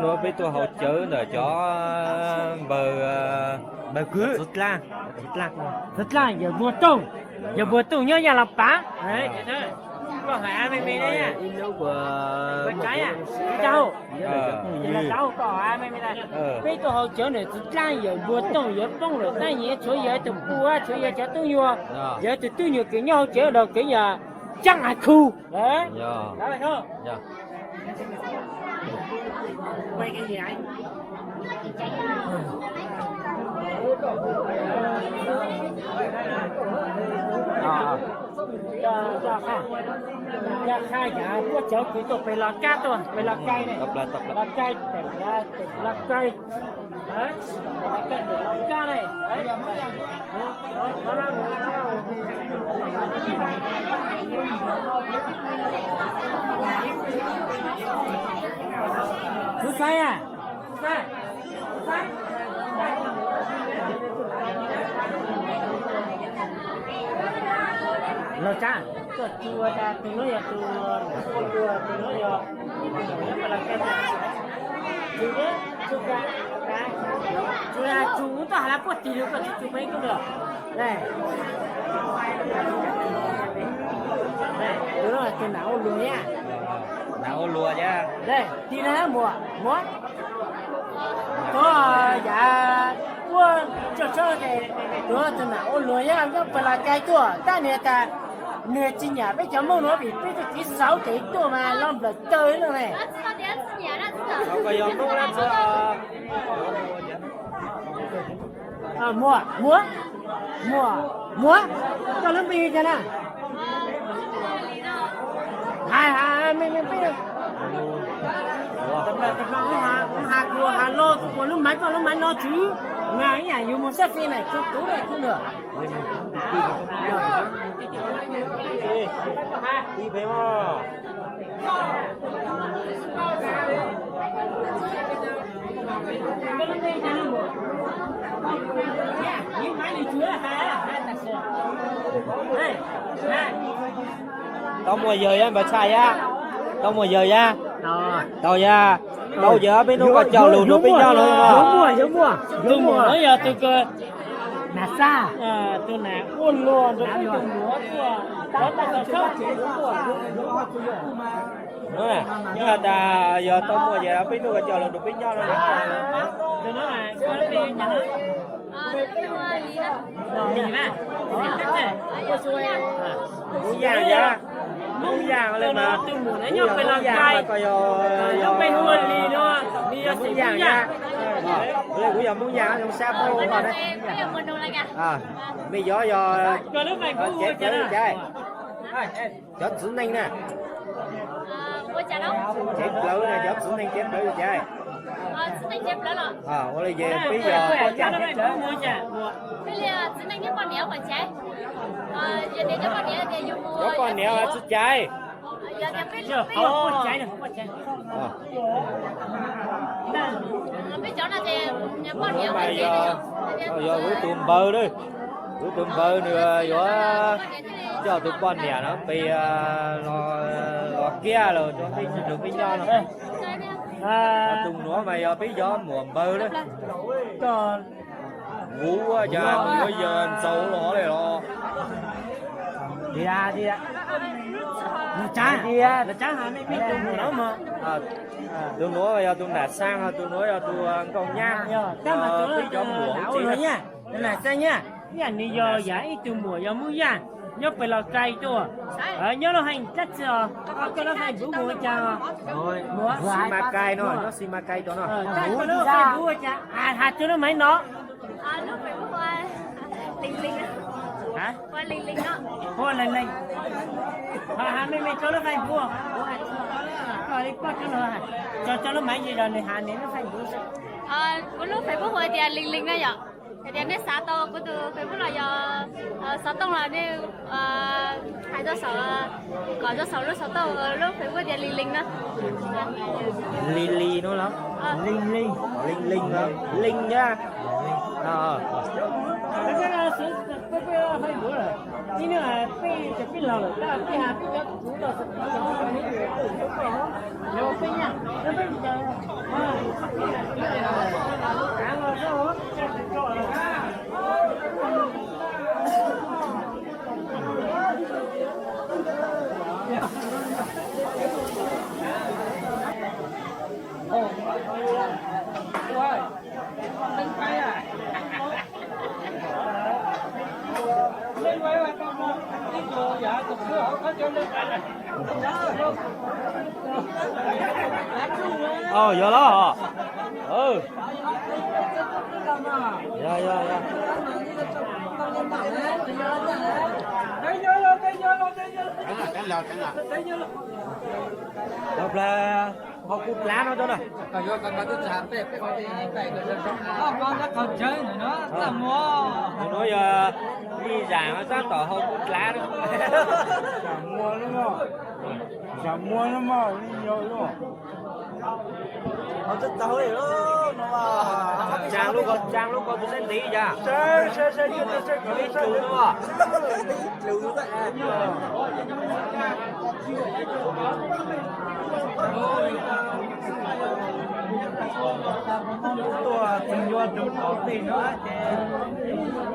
nó biết tôi hỗ trợ để cho bờ cứ rất là giờ buổi tối nhớ nhà làm bá đấy thế có phải ai mày đấy nha bên trái à cháu là cháu có ai mày đây bây tôi hỗ trợ này rất là giờ buổi tối giờ bông rồi tay nhẹ chỗ giờ từ cua chỗ giờ cho tôi nhua giờ từ tôi nhua kiểu nhau chế đầu cái giờ chẳng ai khu đấy đó phải không quay cái gì anh ra khai giả quốc cháu cứ tục phải là cát thôi phải là cây này là cây để là cây đấy là cát này đấy thứ sai à sai lo cha tôi chua cha tôi nói là tôi nói là nó là cái chú đấy chú là chú tôi hay là có tiền được còn chú mấy cũng được đây đó là tiền não lúa nha não lúa nha đây tiền nào mùa có dạ qua cho cái đó tiền não lúa nha nó phải là cái tuổi ta này ta nửa chỉ nhà bây giờ mua nó bị bây giờ chỉ 6 tỷ tuổi mà làm được tới nữa này mua cho nó bì cho nè hai mình bây giờ tập là hạt của Hà Lô của lúc mấy nó chứ ngày nhà dùng một set này chút tú này cũng được đi về mà tao mua giờ á bà xài á tao mua giờ á tao ra đâu giờ bên nó có chào lùn nó bên nhau rồi giống mua nó giờ tôi cơ là xa tôi là ôn luôn tôi không dùng nữa đó là sao chỉ nữa này nhưng mà giờ tao mua giờ bên nó có chào lùn nó bên nhau rồi tôi nói là có cái gì nhà nó gì mà muốn vàng ra muốn vàng lên mà tôi muốn nó nhóc phải làm cay nó phải nuôi đi nó đi ra xí vàng ra đây cũng giờ muốn vàng trong xa phố rồi đấy bây giờ chết tới chơi chết xuống nhanh nè chết lớn nè chết xuống nhanh chết tới chơi我哋夜bây giờ có chả bây giờ chỉ nên cái con nẻo của trái giờ để cho con nẻo để dùng mua có con nẻo là chút trái giờ bây giờ không có trái được bây giờ là để con nẻo mà giờ với tụm bơ đi với tụm bơ nữa giờ cho tụi con nẻo nó bị nó kia rồi cho đi được cái nho rồi tùng nữa mày bây giờ mùa bơ đấy còn ngủ giờ bây giờ sâu nó này nó đi ra nó chán hả mấy biết tùng nữa mà tôi nói bây giờ tôi đã sang tôi nói tôi con nhang bây giờ mùa rồi nha nên là sao nha cái anh đi giờ giải từ mùa giờ mới ra nhớ phải là cây tôi nhớ nó hành chắc chưa có nó hành bún bùa cha rồi xi ma cây nó xi ma cây cho nó chắc có nó hành bún cha hạt cho nó mấy nó nó phải hoa linh linh hả hoa linh linh đó hoa linh linh mấy cho nó hành bún rồi đi qua cho nó mấy gì rồi này hạt này nó hành bún có lúc phải bún hoa thì linh linh đó vậy thì nên xã to của tôi phải biết là giờ xã tông là nên hai đứa sợ còn đứa sợ lúc xã to lúc phải biết tiền linh đó Lily nó lắm. Linh linh. Linh linh đó. Linh nhá. Cái là số cái phải bữa rồi. Đi nữa là bị lò rồi. Ta bị hà bị cái cú là sự nhiều cái nha. Nó phải giờ Vô đó hả? Dạ. Đọc là họ cút lá nó cho này. Còn tôi chạm về cái con nó còn chơi nữa nó là mua. Nói đi giảng nó chắc tỏ họ cút lá đó. Chẳng mua nó mà đi nhiều luôn. Họ rất tối đó nó mà. Trang lúc con tôi xem tí ra. Sẽ Đi trừ nó. Trừ vậy.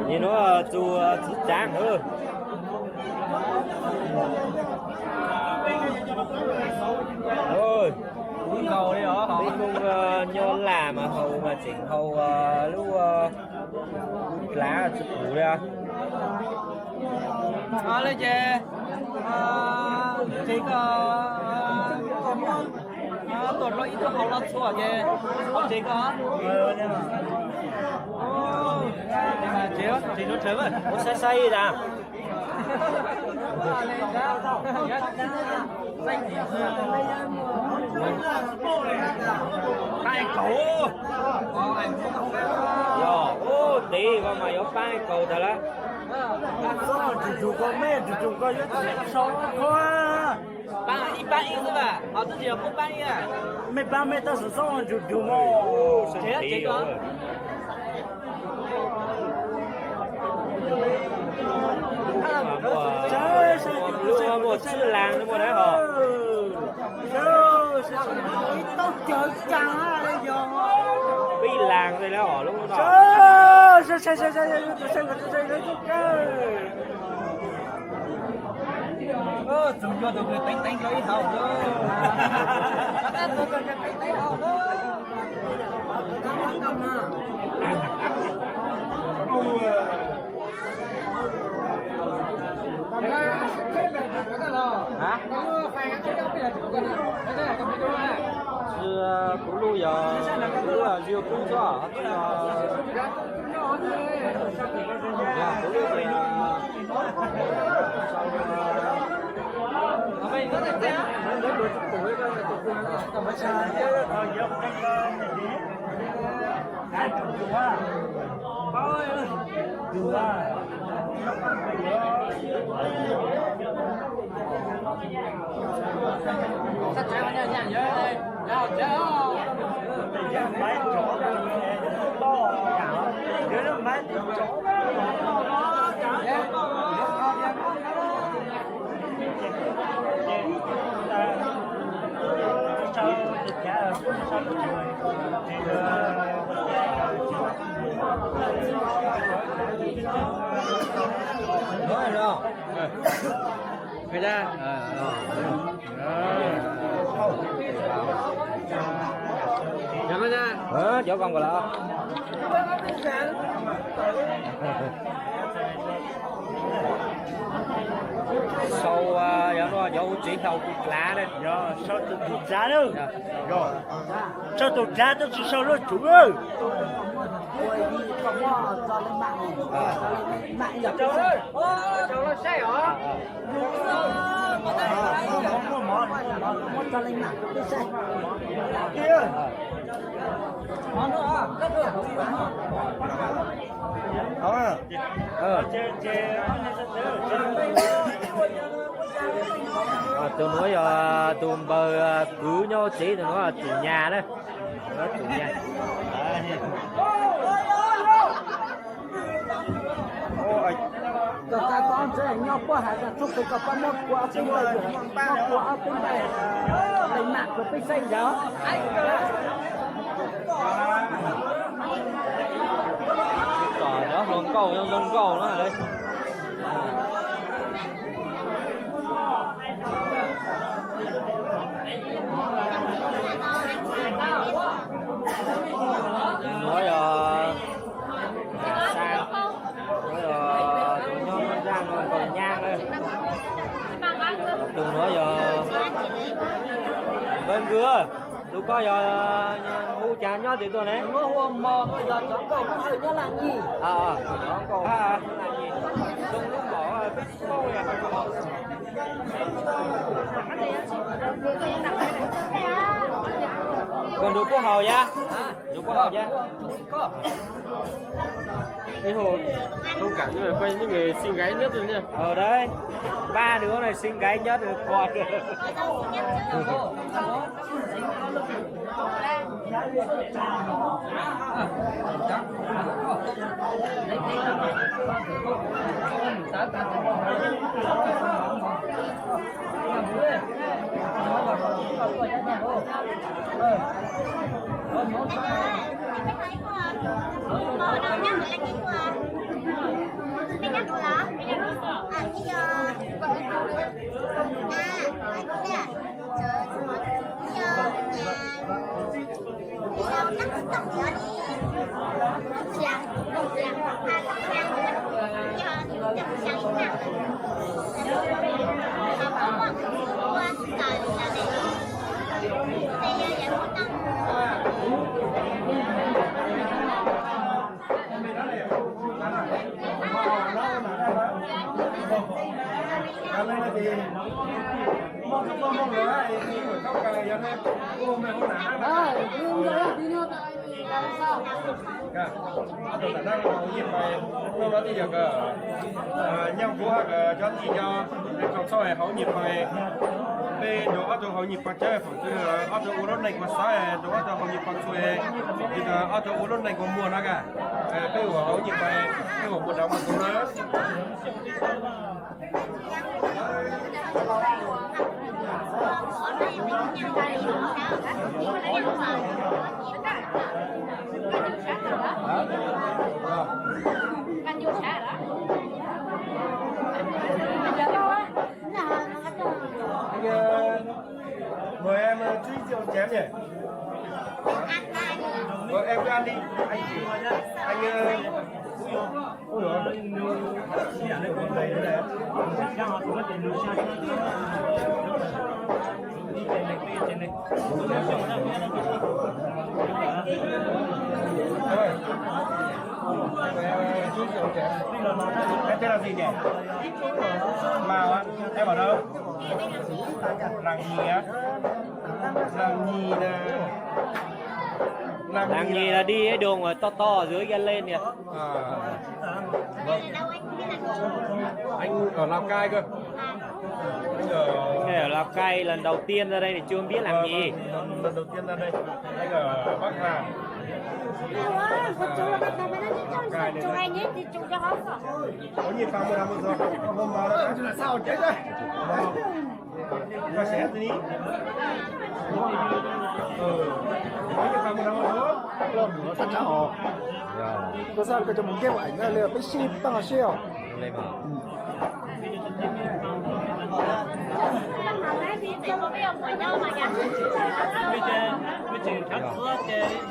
Nhìn nó chú Trang hơn. Thôi Cầu đi hả? đi cùng nhon làm mà hầu mà chỉnh hầu lúc lá chụp củ đi à. Lấy chè. Chỉ có tuần nó ít hậu lắm xua chè. Chỉ có. Thì nó sớm rồi, nó say ra. Hai cậu. Ô, tí con mà có hai cậu thật đó. Chủ con mẹ, chủ con rất xấu quá. Bán ít thôi mà. Họ tự nhiên không bán à. Mẹ ba mẹ ta sử dụng chủ mà. Chế có. Luôn một chữ làng nó một đấy hả? Tao chở chàng á giờ. Bi làng rồi đó hả luôn đó. Dùng cho tụi người tính cho ít hậu thôi. Hả? Chưa cũng lưu giờ cũng là riêu cũng cho hả? Dạ cũng lưu thì Mình có thể xem. Sắp cháy vào nhà nhớ đây. Nào cháy. Máy chó to cả. Nhớ nó máy chó. nói rồi. Người ta. Cảm ơn nha. Chỗ con gọi là sau nó dấu chỉ sau cục lá đấy. Rồi, sao tụi cục lá đâu? Rồi. Sao tụi lá tôi chỉ sao nó chủ ơi. Cháu ơi. Cháu nó say hả? Không có một cho lên mạng cái xe kia nó nữa rất được tôi nói tụi bờ cứ nhau chỉ thì nó là chủ nhà đấy, nó chủ nhà. Các con sẽ nhau qua hải sản chúc các con một quả tinh bày một quả tinh bày lên mạng của cái xe đó. Trời đó lon câu nó ở đây. Nói sang nói tụi nhau nó ra còn nhang đây. Đừng nói bên cửa tôi có hú chán nhớ thì tôi này Mua mò giờ chọn cầu cũng hơi nhớ là gì? chọn cầu là gì? Tôi lúc bỏ biết câu này. Còn đủ có hầu nha, đủ có hầu nha. Cái hồ thông cảm như là quay những người xinh gái nhất rồi nha. Ở đây ba đứa này xinh gái nhất rồi còn Tôi đang ngồi nhìn bài lúc đó thì được nhau của cho gì cho trong sau này họ nhịp bài về đó tôi họ nhịp bài chơi phòng tôi ở tôi uống này qua sáng đó tôi họ nhịp bài chơi thì ở tôi uống này còn mua nó cả cái của họ nhịp bài cái của một đống một số nữa. Mời em chú rượu chén nhỉ? Em cứ ăn đi. Anh ôi giời ơi. Em tên là gì nhỉ? Màu á? Em ở đâu? Làng Nhì á? Làng Nhì là... Làng Nhì là đi cái đường to to ở dưới kia lên kìa. Vâng. Anh ở Lào Cai cơ. Anh ở Lào Cai lần đầu tiên ra đây thì chưa biết làm gì. Lần đầu tiên ra đây. Anh ở Bắc Hà. Có nhìn vào một năm rồi. Hôm vào đó là sao chết đây? Và sẽ tí. Có sao cái cho mình cái ảnh là liệu cái ship tăng là siêu. Lên mà.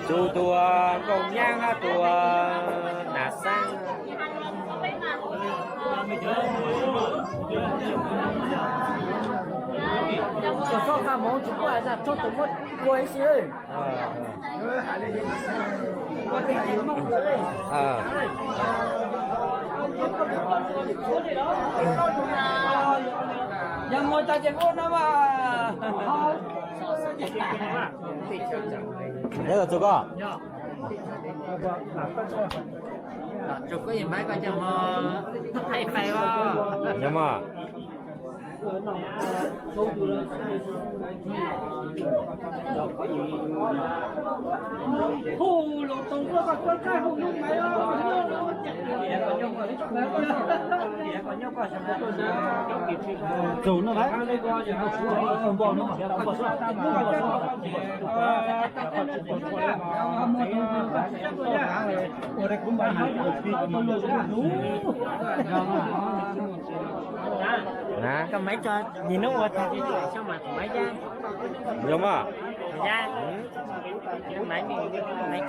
Chú tùa cầu nhang ha tùa nà sang. Có sao cả món chúng qua là cho tụi một quay xí ơi. Có thể hiểu mong rồi đây. giờ mua cho chị cô nó mà nhớ là chú con chụp cái gì mấy coi cho mà hay phải không nhưng mà hù lột tông qua bạc qua cái hù luôn mày chủ nó đấy hả cái máy cho nhìn nó qua thay sao mà máy ra nhưng mà ra máy mình máy